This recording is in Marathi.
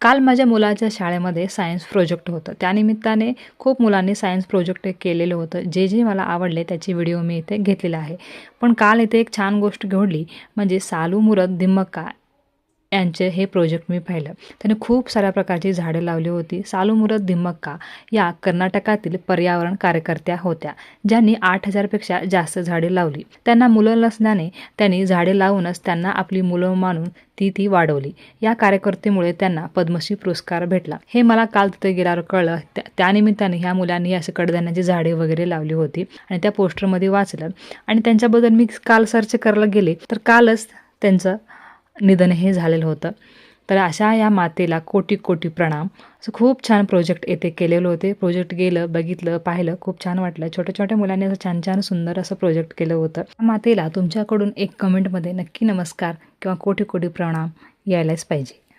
काल माझ्या मुलाच्या शाळेमध्ये सायन्स प्रोजेक्ट होतं. त्यानिमित्ताने खूप मुलांनी सायन्स प्रोजेक्ट केलेलं होतं. जे मला आवडले त्याची व्हिडिओ मी इथे घेतलेला आहे. पण काल इथे एक छान गोष्ट घडली, म्हणजे सालू मुरद दिम्मक्का यांचे हे प्रोजेक्ट मी पाहिलं. त्याने खूप साऱ्या प्रकारची झाडे लावली होती. सालू मुरद दिम्मक्का या कर्नाटकातील पर्यावरण कार्यकर्त्या होत्या, ज्यांनी 8,000 पेक्षा जास्त झाडे लावली. त्यांना मुलं नसल्याने त्यांनी झाडे लावूनच त्यांना आपली मुलं मानून ती वाढवली. या कार्यकर्तेमुळे त्यांना पद्मश्री पुरस्कार भेटला. हे मला काल तिथे गेल्यावर कळलं. त्यानिमित्ताने ह्या मुलांनी असे कडधान्याची झाडे वगैरे लावली होती आणि त्या पोस्टरमध्ये वाचलं आणि त्यांच्याबद्दल मी काल सर्च करायला गेले तर कालच त्यांचं निधन हे झालेलं होतं. तर अशा या मातेला कोटी कोटी प्रणाम. असं खूप छान प्रोजेक्ट येथे केलेलं होते. प्रोजेक्ट गेलं, बघितलं, पाहिलं, खूप छान वाटलं. छोट्या-छोट्या मुलांनी असं छान-छान सुंदर असं प्रोजेक्ट केलं होतं. मातेला तुमच्याकडून एक कमेंटमध्ये नक्की नमस्कार किंवा कोटी कोटी प्रणाम यायलाच पाहिजे.